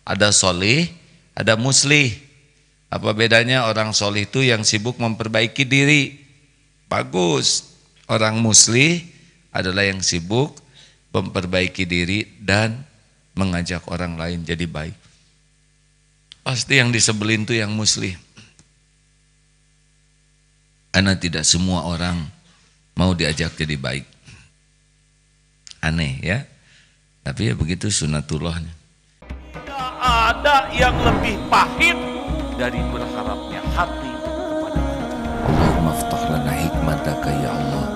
Ada solih, ada muslih. Apa bedanya? Orang solih itu yang sibuk memperbaiki diri. Bagus. Orang muslih adalah yang sibuk memperbaiki diri dan mengajak orang lain jadi baik. Pasti yang disebelin itu yang muslih. Karena tidak semua orang mau diajak jadi baik. Aneh ya. Tapi ya begitu sunatullahnya. Tidak ada yang lebih pahit dari berharapnya hati kepada kita. Allahumma aftah lana hikmataka ya Allah.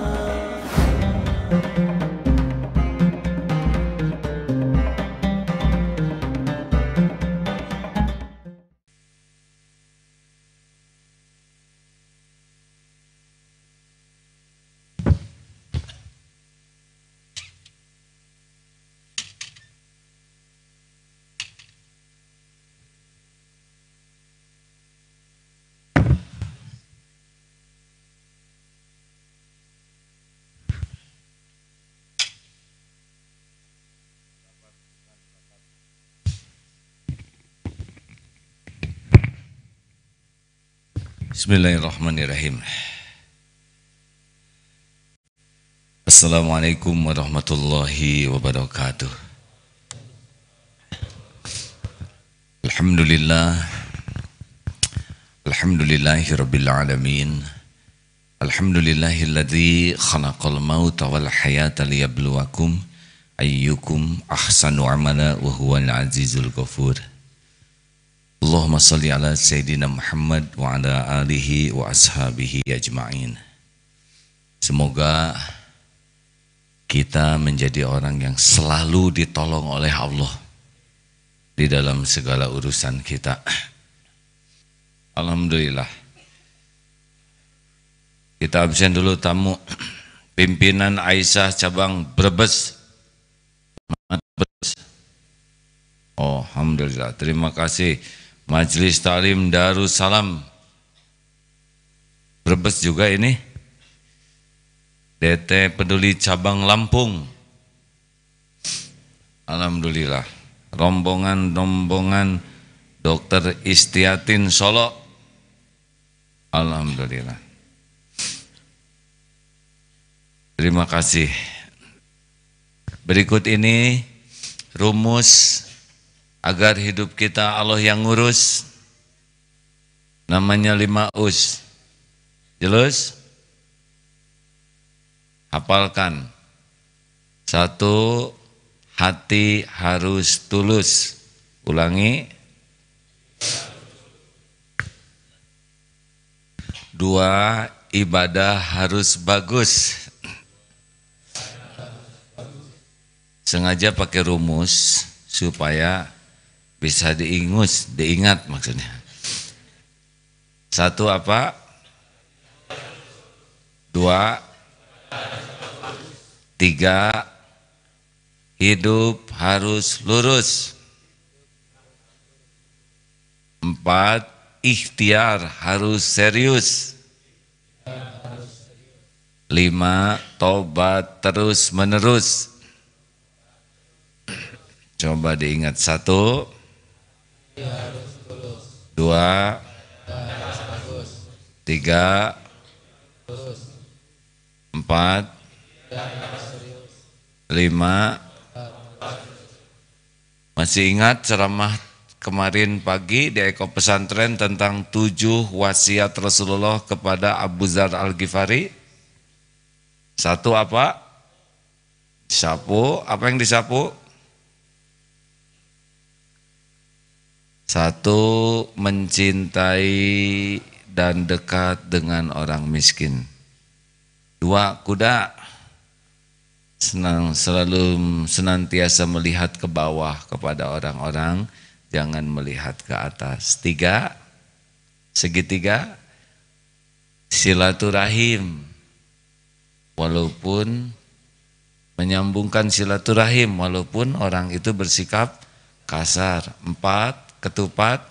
Bismillahirrahmanirrahim. Assalamualaikum warahmatullahi wabarakatuh. Alhamdulillah. Alhamdulillahirabbil alamin. Alhamdulillahilladzi khalaqal mauta wal hayata liyabluwakum ayyukum ahsanu amala wa huwal azizul ghafur. Allahumma salli ala Sayyidina Muhammad wa ala alihi wa ashabihi ajma'in. Semoga kita menjadi orang yang selalu ditolong oleh Allah di dalam segala urusan kita. Alhamdulillah. Kita absen dulu tamu pimpinan Aisyah cabang Brebes. Oh, alhamdulillah. Terima kasih. Majelis Ta'lim Darussalam Brebes juga ini. DT Peduli cabang Lampung. Alhamdulillah. Rombongan Dr. Istiatin Solo. Alhamdulillah. Terima kasih. Berikut ini rumus agar hidup kita Allah yang ngurus. Namanya 5 us. Jelas? Hafalkan. 1. Hati harus tulus. Ulangi. 2. Ibadah harus bagus. Sengaja pakai rumus supaya bisa diingat maksudnya. 1 apa? 2. 3. Hidup harus lurus. 4. Ikhtiar harus serius. 5. Tobat terus menerus. Coba diingat. 1. 2. 3. 4. 5. Masih ingat ceramah kemarin pagi di Eko Pesantren tentang 7 wasiat Rasulullah kepada Abu Dzar Al-Ghifari? 1 apa? Sapu. Apa yang disapu? 1. Mencintai dan dekat dengan orang miskin. 2. Kuda. Selalu senantiasa melihat ke bawah kepada orang-orang, jangan melihat ke atas. 3. Segitiga. Silaturahim. Walaupun menyambungkan silaturahim, walaupun orang itu bersikap kasar. 4. Ketupat,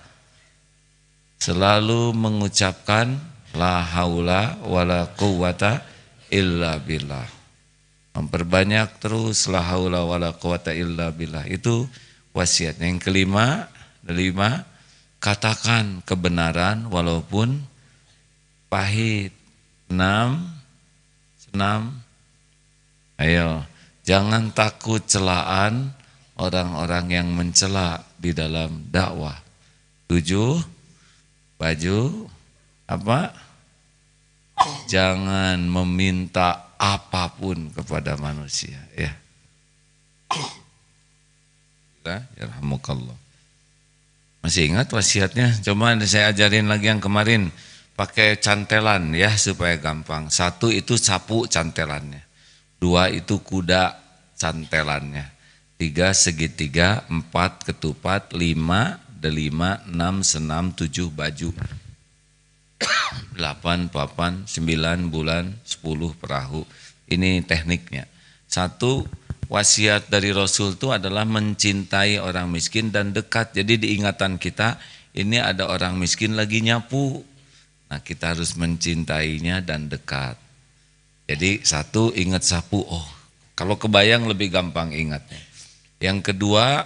selalu mengucapkan la haula wala quwata illa billah. Memperbanyak terus la haula wala quwata illa billah. Itu wasiat. Yang kelima, 5, katakan kebenaran walaupun pahit. 6, ayo, jangan takut celaan orang-orang yang mencela di dalam dakwah. 7, baju apa? Jangan meminta apapun kepada manusia, ya. Yarhamukallah. Masih ingat wasiatnya? Coba saya ajarin lagi yang kemarin. Pakai cantelan ya supaya gampang. 1 itu sapu cantelannya. 2 itu kuda cantelannya. 3 segitiga, 4 ketupat, 5 delima, 6 senam, 7 baju. 8 papan, 9 bulan, 10 perahu. Ini tekniknya. 1, wasiat dari Rasul itu adalah mencintai orang miskin dan dekat. Jadi diingatan kita, ini ada orang miskin lagi nyapu. Nah, kita harus mencintainya dan dekat. Jadi 1, ingat sapu. Oh, kalau kebayang lebih gampang ingatnya. Yang kedua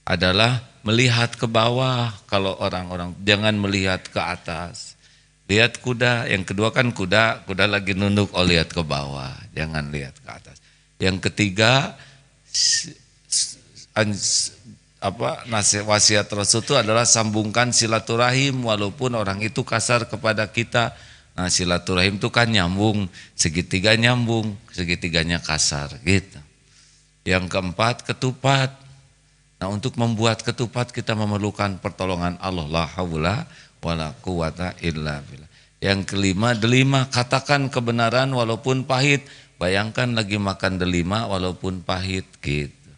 adalah melihat ke bawah. Kalau orang-orang, jangan melihat ke atas. Lihat kuda. Yang kedua kan kuda lagi nunduk, oh lihat ke bawah. Jangan lihat ke atas. Yang ketiga, nasihat wasiat Rasul itu adalah sambungkan silaturahim walaupun orang itu kasar kepada kita. Nah, silaturahim itu kan nyambung, segitiga nyambung, segitiganya kasar gitu. Yang keempat, ketupat. Nah, untuk membuat ketupat kita memerlukan pertolongan Allah, la haula wala quwata illa billah. Yang kelima, delima, katakan kebenaran walaupun pahit. Bayangkan lagi makan delima walaupun pahit gitu.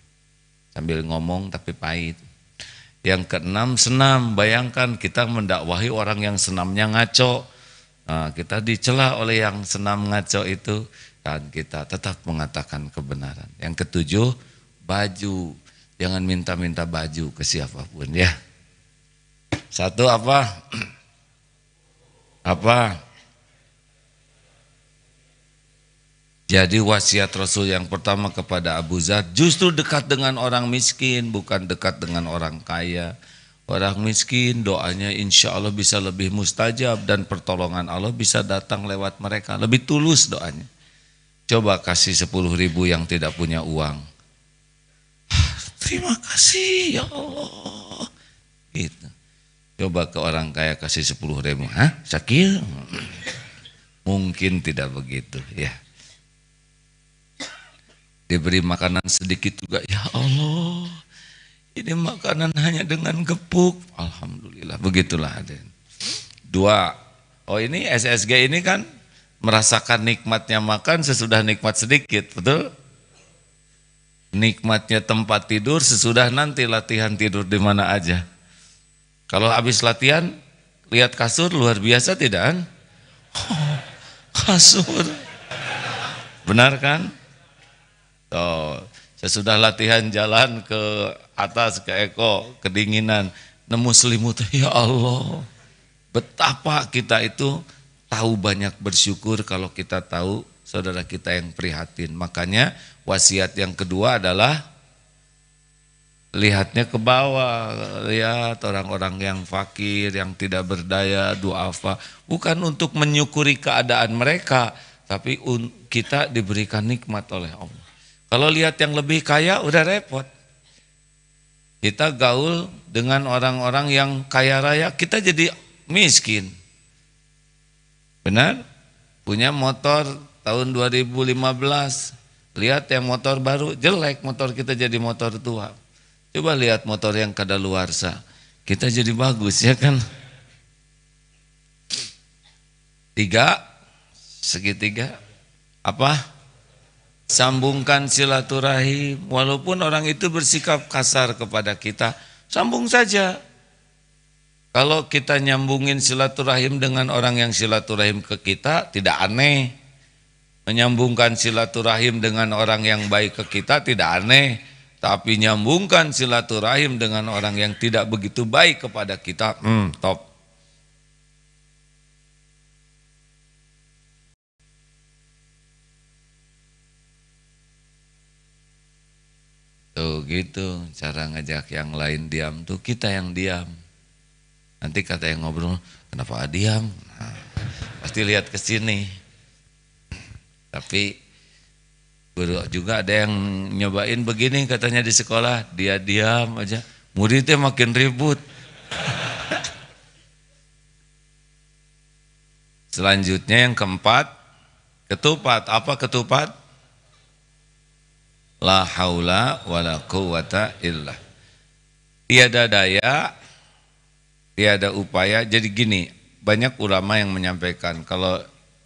Sambil ngomong tapi pahit. Yang keenam, senam. Bayangkan kita mendakwahi orang yang senamnya ngaco. Nah, kita dicela oleh yang senam ngaco itu dan kita tetap mengatakan kebenaran. Yang ketujuh, baju. Jangan minta-minta baju ke siapapun ya. 1 apa? Jadi wasiat Rasul yang pertama kepada Abu Dzar, justru dekat dengan orang miskin, bukan dekat dengan orang kaya. Orang miskin doanya insya Allah bisa lebih mustajab dan pertolongan Allah bisa datang lewat mereka. Lebih tulus doanya. Coba kasih 10.000 yang tidak punya uang. Terima kasih ya Allah. Gitu. Coba ke orang kaya kasih 10.000. Hah? Sakit? Mungkin tidak begitu ya. Diberi makanan sedikit juga, ya Allah, ini makanan hanya dengan gepuk, alhamdulillah, begitulah. 2, oh ini SSG ini kan merasakan nikmatnya makan sesudah nikmat sedikit, betul? Nikmatnya tempat tidur sesudah nanti latihan tidur di mana aja. Kalau habis latihan lihat kasur luar biasa tidak? Oh, kasur, benar kan? Sesudah latihan jalan ke atas ke Eko, kedinginan, nemu selimut, ya Allah, betapa kita itu tahu banyak bersyukur kalau kita tahu saudara kita yang prihatin. Makanya wasiat yang kedua adalah lihatnya ke bawah, lihat orang-orang yang fakir, yang tidak berdaya, duafa, bukan untuk menyukuri keadaan mereka, tapi kita diberikan nikmat oleh Allah. Kalau lihat yang lebih kaya udah repot. Kita gaul dengan orang-orang yang kaya raya, kita jadi miskin. Benar? Punya motor tahun 2015, lihat yang motor baru, jelek motor kita jadi motor tua. Coba lihat motor yang kadaluarsa, kita jadi bagus ya kan? 3, segitiga, apa? Sambungkan silaturahim, walaupun orang itu bersikap kasar kepada kita, sambung saja. Kalau kita nyambungin silaturahim dengan orang yang silaturahim ke kita, tidak aneh. Menyambungkan silaturahim dengan orang yang baik ke kita, tidak aneh. Tapi nyambungkan silaturahim dengan orang yang tidak begitu baik kepada kita, top. Tuh gitu cara ngajak yang lain diam tuh, kita yang diam. Nanti kata yang ngobrol, kenapa diam? Nah, pasti lihat ke sini. Tapi guru juga ada yang nyobain begini katanya di sekolah, dia diam aja, muridnya makin ribut. Selanjutnya yang keempat, ketupat. Apa ketupat? La haula wala quwata illa. Tiada daya, tiada upaya. Jadi gini, banyak ulama yang menyampaikan kalau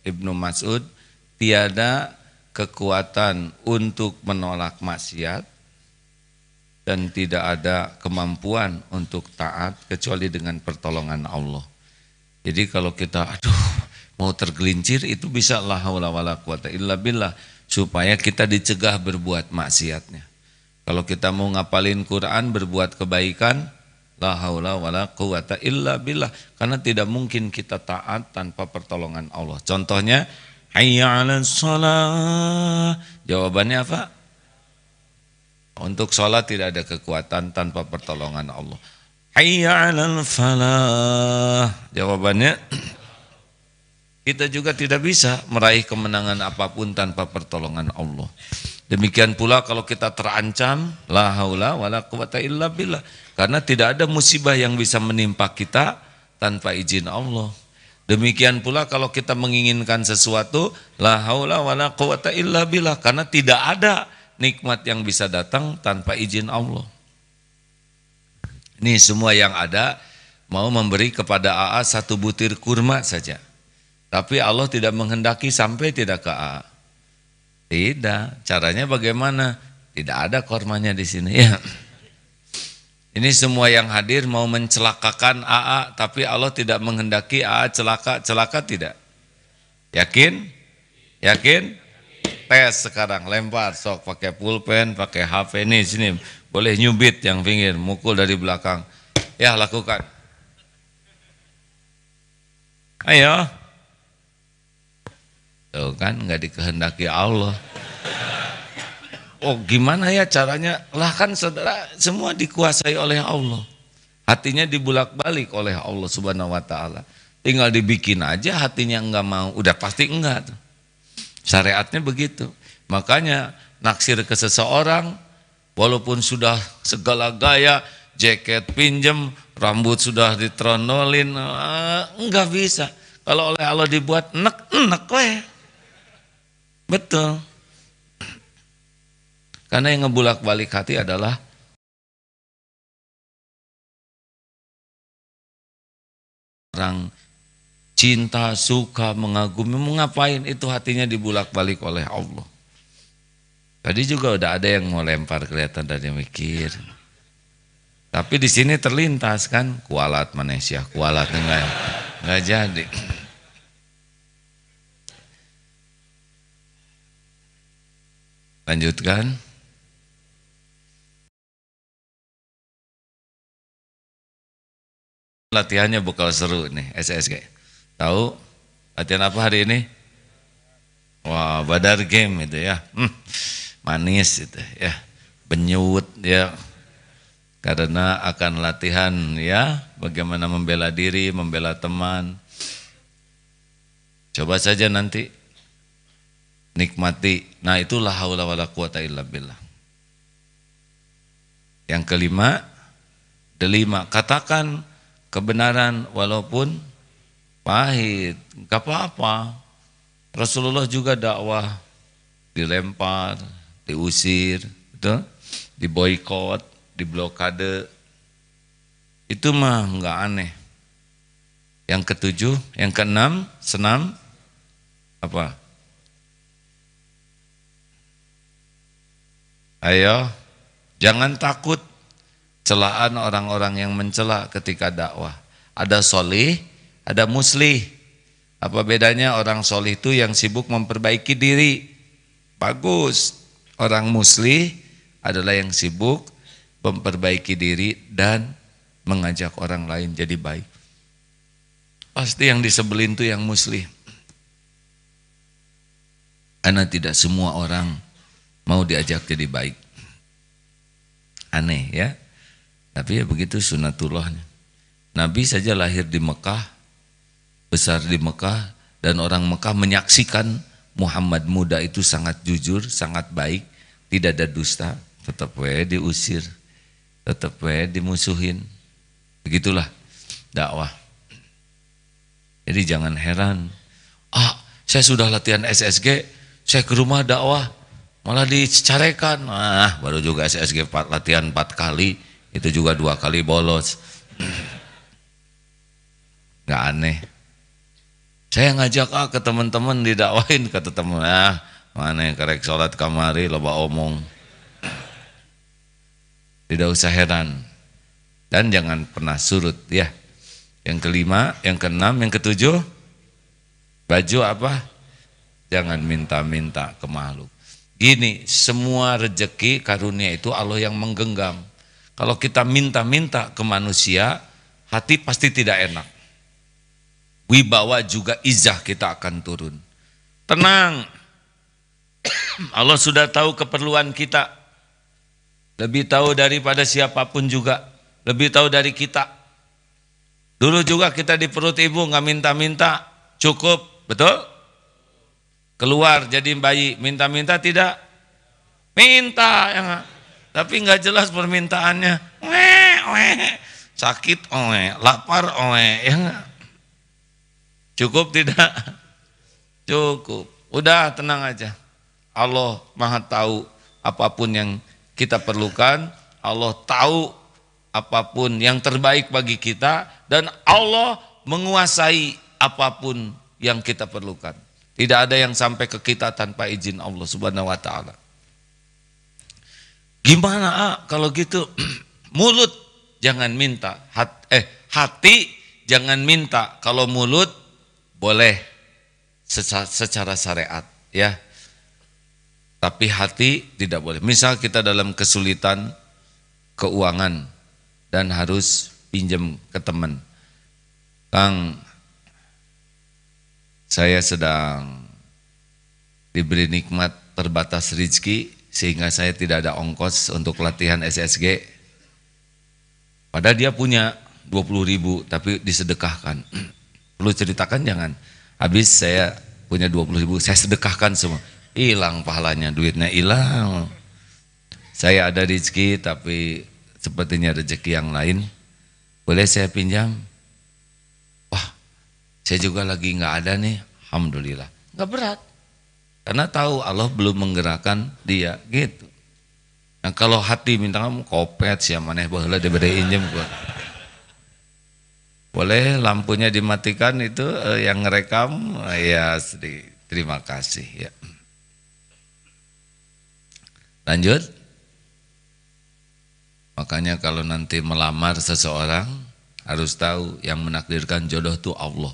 Ibnu Mas'ud, tiada kekuatan untuk menolak maksiat dan tidak ada kemampuan untuk taat kecuali dengan pertolongan Allah. Jadi kalau kita mau tergelincir itu bisa la haula wala quwata illa billah, supaya kita dicegah berbuat maksiatnya. Kalau kita mau ngapalin Quran, berbuat kebaikan, la haula wala quwata illa billah, karena tidak mungkin kita taat tanpa pertolongan Allah. Contohnya hayya 'alas shalah. Jawabannya apa? Untuk sholat tidak ada kekuatan tanpa pertolongan Allah. Hayya 'alal falah. Jawabannya kita juga tidak bisa meraih kemenangan apapun tanpa pertolongan Allah. Demikian pula kalau kita terancam, la haula wala quwata illa billah, karena tidak ada musibah yang bisa menimpa kita tanpa izin Allah. Demikian pula kalau kita menginginkan sesuatu, la haula wala quwata illa billah, karena tidak ada nikmat yang bisa datang tanpa izin Allah. Ini semua yang ada mau memberi kepada AA satu butir kurma saja. Tapi Allah tidak menghendaki sampai tidak ke AA. Tidak. Caranya bagaimana? Tidak ada kormanya di sini. Ya. Ini semua yang hadir mau mencelakakan AA, tapi Allah tidak menghendaki AA celaka. Celaka tidak? Yakin? Yakin? Tes sekarang, lempar, sok pakai pulpen, pakai HP ini sini. Boleh nyubit yang pinggir, mukul dari belakang. Ya, lakukan. Ayo. Tuh kan nggak dikehendaki Allah. Oh gimana ya caranya? Lah kan saudara semua dikuasai oleh Allah. Hatinya dibulak-balik oleh Allah Subhanahu wa taala. Tinggal dibikin aja hatinya enggak mau, udah pasti enggak tuh. Syariatnya begitu. Makanya naksir ke seseorang walaupun sudah segala gaya, jaket pinjem, rambut sudah ditrondolin, enggak bisa. Kalau oleh Allah dibuat enek weh. Betul. Karena yang ngebulak-balik hati adalah orang cinta, suka, mengagumi, mau ngapain itu hatinya dibulak-balik oleh Allah. Tadi juga udah ada yang mau lempar kelihatan dari mikir. Tapi di sini terlintas kan kualat Malaysia, kualat enggak jadi. Lanjutkan. Latihannya bakal seru nih SSG. Tahu latihan apa hari ini? Wah, Badar game itu ya. Manis itu ya. Benyut ya. Karena akan latihan ya, bagaimana membela diri, membela teman. Coba saja nanti nikmati. Nah, itulah haula wala quwata illa billah. Yang delima, katakan kebenaran walaupun pahit, enggak apa-apa. Rasulullah juga dakwah dilempar, diusir, betul? Diboikot, diblokade. Itu mah enggak aneh. Yang ketujuh, yang keenam, senam apa? Ayo, jangan takut celaan orang-orang yang mencela ketika dakwah. Ada solih, ada muslih. Apa bedanya? Orang solih itu yang sibuk memperbaiki diri. Bagus. Orang muslih adalah yang sibuk memperbaiki diri dan mengajak orang lain jadi baik. Pasti yang disebelin itu yang muslih. Karena tidak semua orang mau diajak jadi baik. Aneh ya. Tapi ya begitu sunatullahnya. Nabi saja lahir di Mekah, besar di Mekah, dan orang Mekah menyaksikan Muhammad muda itu sangat jujur, sangat baik, tidak ada dusta, tetap diusir, tetap dimusuhin. Begitulah dakwah. Jadi jangan heran, saya sudah latihan SSG, saya ke rumah dakwah, malah dicarekan. Baru juga SSG latihan 4 kali, itu juga 2 kali bolos. Gak aneh. Saya ngajak ke teman-teman didakwain, kata teman, mana kerek sholat kamari loba omong. Tidak usah heran. Dan jangan pernah surut ya. Yang kelima, yang keenam, yang ketujuh, baju apa? Jangan minta-minta ke makhluk. Gini, semua rezeki karunia itu Allah yang menggenggam. Kalau kita minta-minta ke manusia, hati pasti tidak enak. Wibawa juga izah kita akan turun. Tenang, Allah sudah tahu keperluan kita. Lebih tahu daripada siapapun juga. Lebih tahu dari kita. Dulu juga kita di perut ibu nggak minta-minta, cukup, betul? Keluar jadi bayi, minta-minta tidak? Minta, ya gak? Tapi nggak jelas permintaannya. Sakit, lapar, ya gak? Cukup tidak? Cukup. Udah tenang aja. Allah Maha tahu apapun yang kita perlukan. Allah tahu apapun yang terbaik bagi kita. Dan Allah menguasai apapun yang kita perlukan. Tidak ada yang sampai ke kita tanpa izin Allah Subhanahu wa ta'ala. Gimana kalau gitu? Mulut jangan minta. Hati jangan minta. Kalau mulut boleh secara syariat ya, tapi hati tidak boleh. Misal kita dalam kesulitan keuangan dan harus pinjam ke teman, Kang, saya sedang diberi nikmat terbatas rezeki sehingga saya tidak ada ongkos untuk latihan SSG. Padahal dia punya 20.000 tapi disedekahkan. Perlu ceritakan jangan. Habis saya punya 20.000, saya sedekahkan semua. Hilang pahalanya, duitnya hilang. Saya ada rezeki tapi sepertinya rezeki yang lain. Boleh saya pinjam? Wah, saya juga lagi nggak ada nih. Alhamdulillah. Nggak berat. Karena tahu Allah belum menggerakkan dia gitu. Nah kalau hati minta kamu kopet siapa maneh baheula diberi injem gua. Boleh lampunya dimatikan itu yang ngerekam ya terima kasih ya. Lanjut. Makanya kalau nanti melamar seseorang harus tahu yang menakdirkan jodoh itu Allah.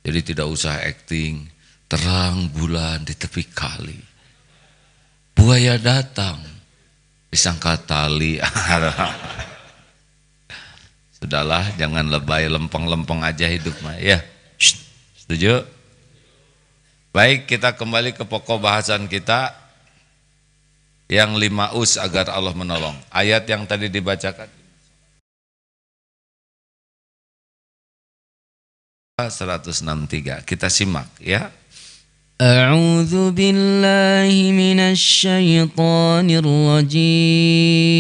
Jadi tidak usah acting terang bulan di tepi kali. Buaya datang disangka tali. Sudahlah, jangan lebay, lempeng-lempeng aja hidup mah ya. Setuju? Baik, kita kembali ke pokok bahasan kita yang 5 us agar Allah menolong. Ayat yang tadi dibacakan 163. Kita simak ya. A'udzu billahi minasyaitonir rajim.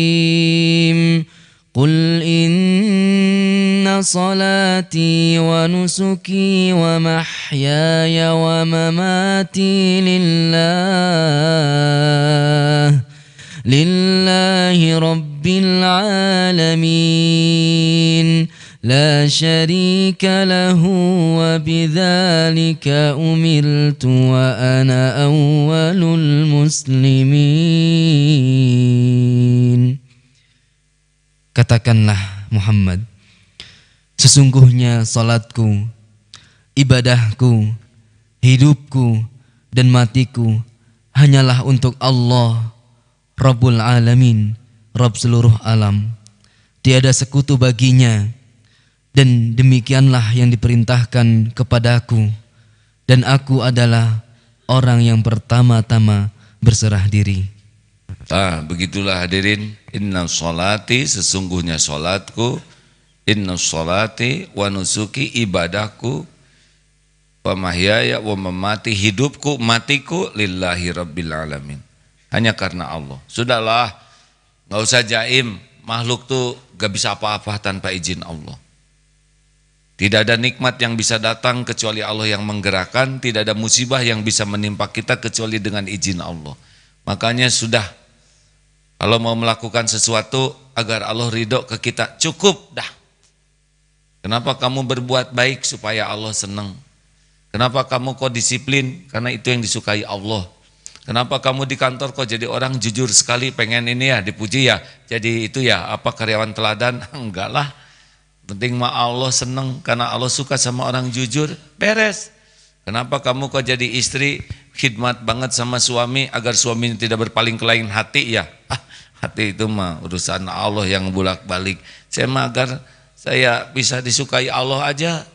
Qul inna salati wa nusuki wa mahyaya wa mamati lillahi rabbil alamin la syarika lahu wa bidzalika umirtu wa ana awwalul muslimin. Katakanlah Muhammad, sesungguhnya salatku, ibadahku, hidupku dan matiku hanyalah untuk Allah Rabbul Alamin, Rabb seluruh alam. Tiada sekutu baginya, dan demikianlah yang diperintahkan kepadaku, dan aku adalah orang yang pertama-tama berserah diri. Begitulah hadirin, inna sholati, sesungguhnya sholatku, inna sholati wa nusuki, ibadahku, wa mahyaya wa mamati, hidupku, matiku, lillahi rabbil alamin, hanya karena Allah. Sudahlah, gak usah jaim, makhluk tuh gak bisa apa-apa tanpa izin Allah. Tidak ada nikmat yang bisa datang kecuali Allah yang menggerakkan, tidak ada musibah yang bisa menimpa kita kecuali dengan izin Allah. Makanya sudah, kalau mau melakukan sesuatu agar Allah ridho ke kita, cukup dah. Kenapa kamu berbuat baik? Supaya Allah senang. Kenapa kamu kok disiplin? Karena itu yang disukai Allah. Kenapa kamu di kantor kok jadi orang jujur sekali, pengen ini ya, dipuji ya, jadi itu ya, apa karyawan teladan? Enggak lah. Penting mah Allah senang, karena Allah suka sama orang jujur, beres. Kenapa kamu kok jadi istri, khidmat banget sama suami agar suaminya tidak berpaling ke lain hati ya? Hati itu mah urusan Allah yang bolak-balik. Saya mah agar saya bisa disukai Allah aja,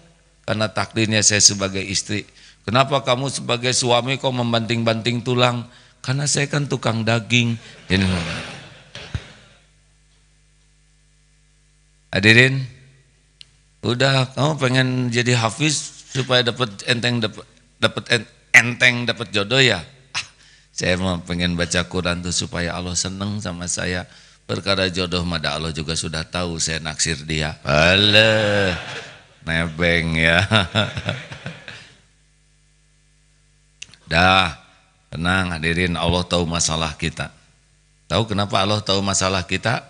karena takdirnya saya sebagai istri. Kenapa kamu sebagai suami kok membanting-banting tulang? Karena saya kan tukang daging. Jadi, hadirin, udah kamu pengen jadi hafiz supaya dapat enteng dapat jodoh ya? Saya mau pengen baca Quran tuh supaya Allah seneng sama saya. Perkara jodoh mada Allah juga sudah tahu, saya naksir dia. Alah, nebeng ya. Dah, tenang hadirin, Allah tahu masalah kita. Tahu kenapa Allah tahu masalah kita?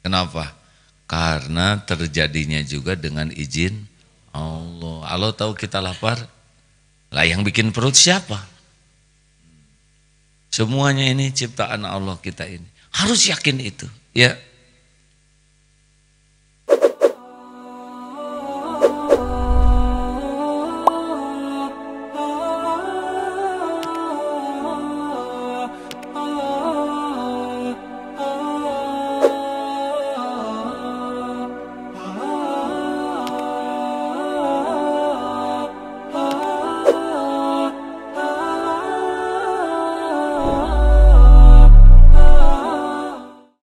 Kenapa? Karena terjadinya juga dengan izin Allah. Allah tahu kita lapar. Lah yang bikin perut siapa? Semuanya ini ciptaan Allah kita ini. Harus yakin itu, ya.